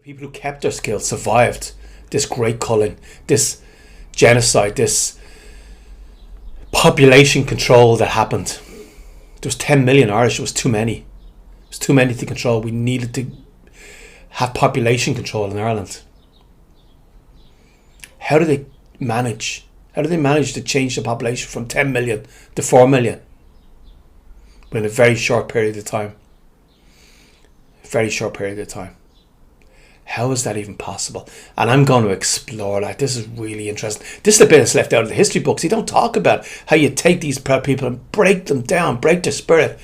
People who kept their skills survived this great Collin, this genocide, this population control that happened. There was 10 million Irish. It was too many. It was too many to control. We needed to have population control in Ireland. How did they manage? How did they manage to change the population from 10 million to 4 million within a very short period of time? Very short period of time. How is that even possible? And I'm going to explore that. This is really interesting. This is the bit that's left out of the history books. You don't talk about how you take these people and break them down, break their spirit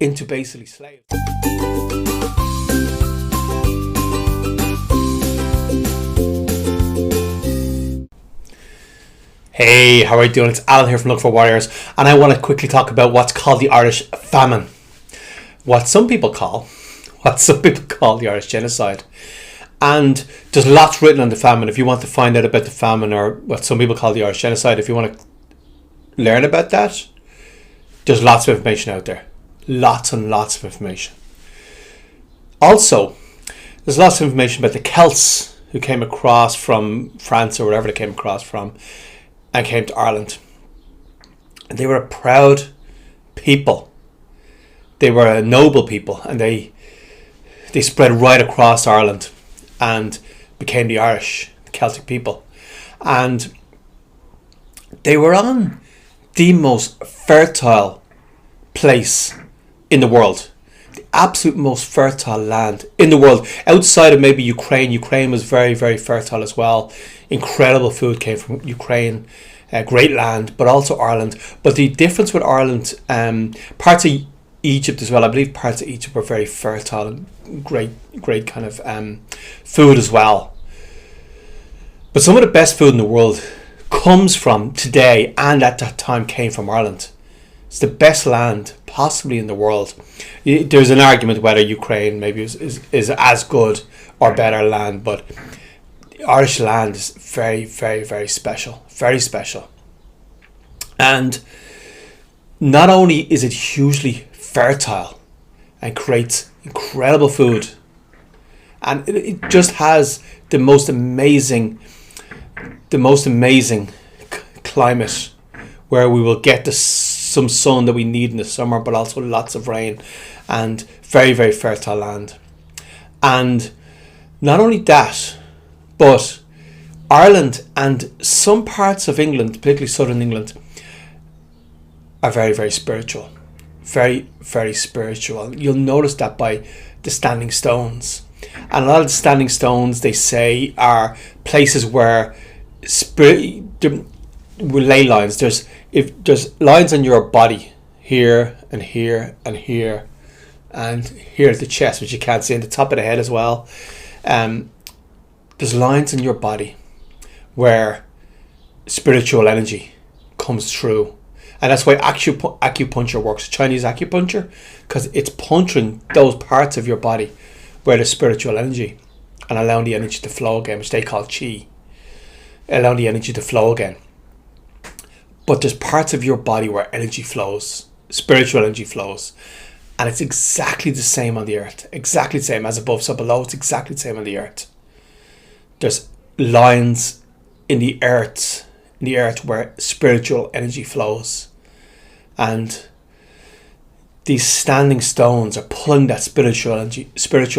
into basically slaves. Hey, how are you doing? It's Alan here from Look for Warriors, and I want to quickly talk about what's called the Irish famine. What some people call the Irish genocide. And there's lots written on the famine. If you want to find out about the famine, or what some people call the Irish genocide, if you want to learn about that, there's lots of information out there. Lots and lots of information. Also, there's lots of information about the Celts who came across from France or wherever they came across from and came to Ireland. And they were a proud people. They were a noble people, and they spread right across Ireland and became the Irish, the Celtic people. And they were on the most fertile place in the world. The absolute most fertile land in the world. Outside of maybe Ukraine. Ukraine was very, very fertile as well. Incredible food came from Ukraine. Great land, but also Ireland. But the difference with Ireland, parts of Egypt as well, I believe parts of Egypt were very fertile and great kind of food as well. But some of the best food in the world comes from today, and at that time came from Ireland. It's the best land possibly in the world. There's an argument whether Ukraine maybe is as good or better land, but Irish land is very, very, very special. Very special. And not only is it hugely fertile and creates incredible food, and it just has the most amazing climate where we will get some sun that we need in the summer, but also lots of rain, and very, very fertile land. And not only that, but Ireland and some parts of England, particularly southern England, are very, very spiritual. Very, very spiritual. You'll notice that by the standing stones. And a lot of the standing stones, they say, are places where ley lines. If there's lines on your body here and here and here and here at the chest, which you can't see, and the top of the head as well. There's lines in your body where spiritual energy comes through. And that's why acupuncture works, Chinese acupuncture, because it's puncturing those parts of your body where there's spiritual energy and allowing the energy to flow again, which they call qi. Allowing the energy to flow again. But there's parts of your body where energy flows, spiritual energy flows. And it's exactly the same on the earth. Exactly the same. As above, so below. It's exactly the same on the earth. There's lines in the earth where spiritual energy flows, and these standing stones are pulling that spiritual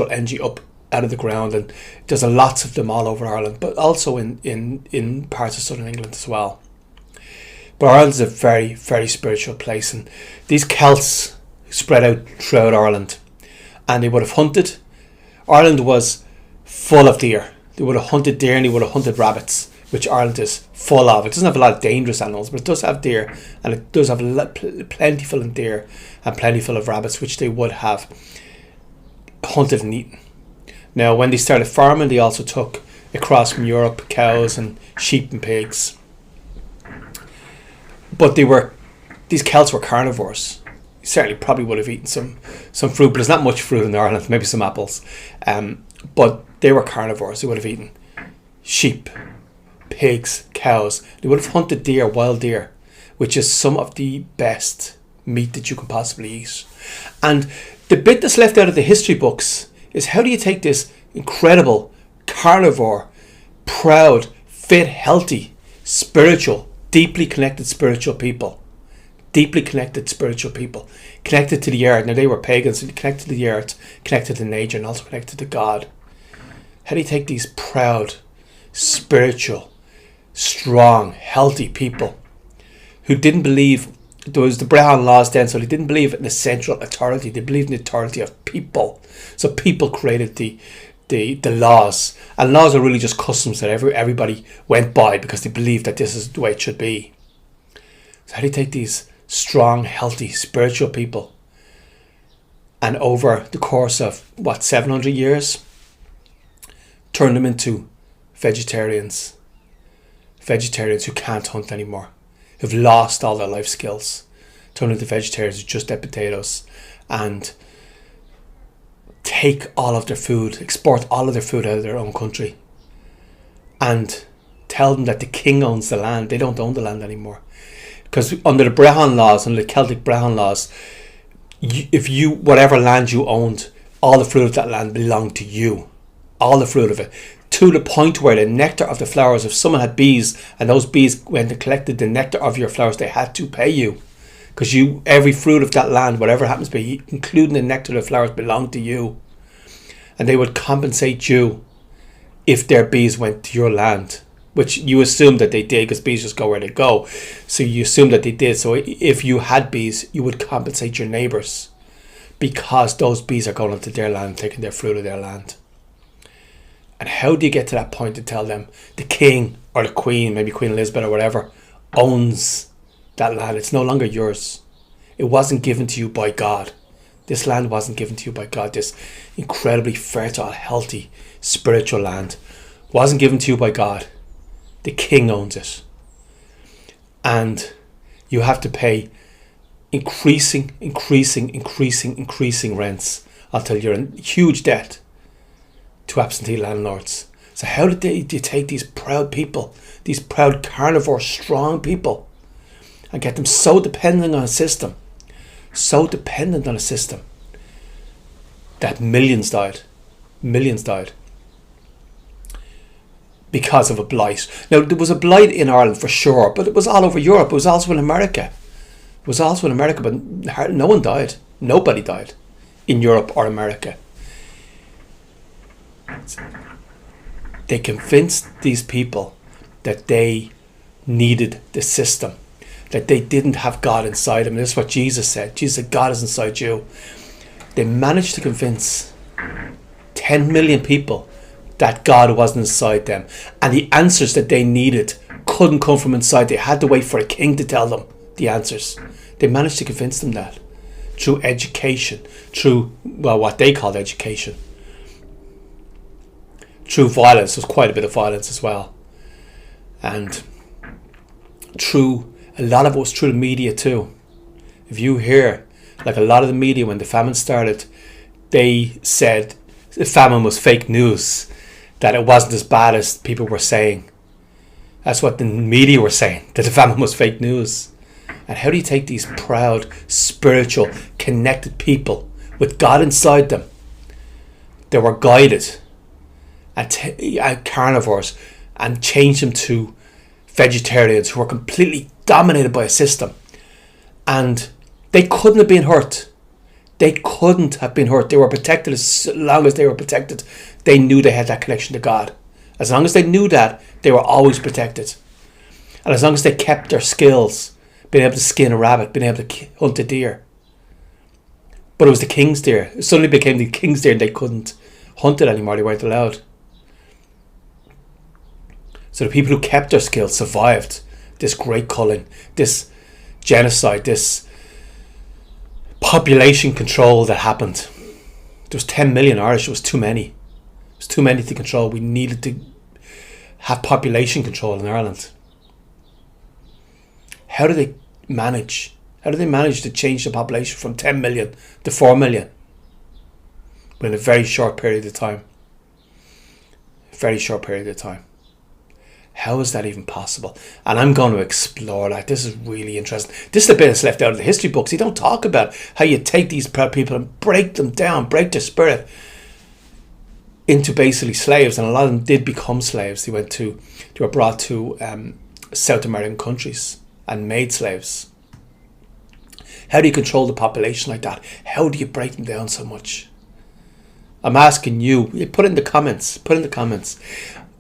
energy up out of the ground. And there's lots of them all over Ireland, but also in parts of southern England as well. But Ireland is a very, very spiritual place, and these Celts spread out throughout Ireland, and they would have hunted. Ireland was full of deer. They would have hunted deer, and they would have hunted rabbits, which Ireland is full of. It doesn't have a lot of dangerous animals, but it does have deer, and it does have plentiful of deer and plentiful of rabbits, which they would have hunted and eaten. Now, when they started farming, they also took across from Europe cows and sheep and pigs. But these Celts were carnivores. Certainly probably would have eaten some fruit, but there's not much fruit in Ireland, maybe some apples. But they were carnivores. They would have eaten sheep, pigs, cows. They would have hunted deer, wild deer, which is some of the best meat that you can possibly eat. And the bit that's left out of the history books is how do you take this incredible, carnivore, proud, fit, healthy, spiritual, deeply connected spiritual people, connected to the earth. Now they were pagans, connected to the earth, connected to nature, and also connected to God. How do you take these proud, spiritual, strong, healthy people who didn't believe there was the Brehon laws then, so they didn't believe in the central authority, they believed in the authority of people. So people created the laws, and laws are really just customs that everybody went by because they believed that this is the way it should be. So how do you take these strong, healthy, spiritual people, and over the course of 700 years, turn them into vegetarians who can't hunt anymore, who've lost all their life skills, turn into vegetarians who just eat potatoes, and take all of their food, export all of their food out of their own country, and tell them that the king owns the land. They don't own the land anymore, because under the Brehon laws, under the Celtic Brehon laws, if you, whatever land you owned, all the fruit of that land belonged to you, all the fruit of it, to the point where the nectar of the flowers, if someone had bees and those bees went and collected the nectar of your flowers, they had to pay you, because every fruit of that land, whatever it happens to be, including the nectar of the flowers, belonged to you, and they would compensate you if their bees went to your land, which you assume that they did, because bees just go where they go, so you assume that they did. So if you had bees, you would compensate your neighbours, because those bees are going into their land, taking their fruit of their land. And how do you get to that point to tell them the king or the queen, maybe Queen Elizabeth or whatever, owns that land? It's no longer yours. It wasn't given to you by God. This land wasn't given to you by God. This incredibly fertile, healthy, spiritual land wasn't given to you by God. The king owns it. And you have to pay increasing rents until you're in huge debt to absentee landlords. So how do you take these proud people, these proud carnivore strong people, and get them so dependent on a system that millions died because of a blight. Now there was a blight in Ireland for sure, but it was all over Europe. It was also in America, but no one died. Nobody died in Europe or America. They convinced these people that they needed the system, that they didn't have God inside them. And this is what Jesus said. Jesus said, God is inside you. They managed to convince 10 million people that God wasn't inside them, and the answers that they needed couldn't come from inside. They had to wait for a king to tell them the answers. They managed to convince them that through education, through what they called education, through violence. There's quite a bit of violence as well, and a lot of it was through the media too. If you hear, like a lot of the media, when the famine started, they said the famine was fake news, that it wasn't as bad as people were saying. That's what the media were saying, that the famine was fake news. And how do you take these proud, spiritual, connected people with God inside them, that were guided, and carnivores, and change them to vegetarians who were completely dominated by a system, and they couldn't have been hurt. They were protected as long as they were protected. They knew they had that connection to God. As long as they knew that, they were always protected. And as long as they kept their skills, being able to skin a rabbit, being able to hunt a deer. But it was the king's deer. It suddenly became the king's deer and they couldn't hunt it anymore. They weren't allowed. So the people who kept their skills survived this great Collin, this genocide, this population control that happened. There was 10 million Irish. It was too many. It was too many to control. We needed to have population control in Ireland. How do they manage? How do they manage to change the population from 10 million to 4 million in a very short period of time? Very short period of time. How is that even possible? And I'm going to explore that. This is really interesting. This is the bit that's left out of the history books. You don't talk about how you take these proud people and break them down, break their spirit. into basically slaves, and a lot of them did become slaves. They were brought to South American countries and made slaves. How do you control the population like that? How do you break them down so much? I'm asking you. Put it in the comments.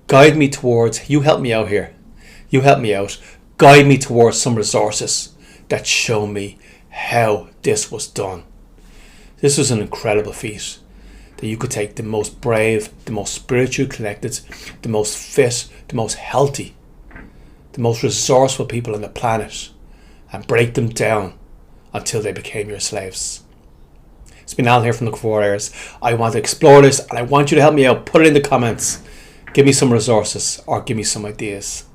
Guide me towards. You help me out here. You help me out. Guide me towards some resources that show me how this was done. This was an incredible feat. That you could take the most brave, the most spiritually connected, the most fit, the most healthy, the most resourceful people on the planet, and break them down until they became your slaves. It's been Alan here from the Carnivores. I want to explore this, and I want you to help me out. Put it in the comments. Give me some resources, or give me some ideas.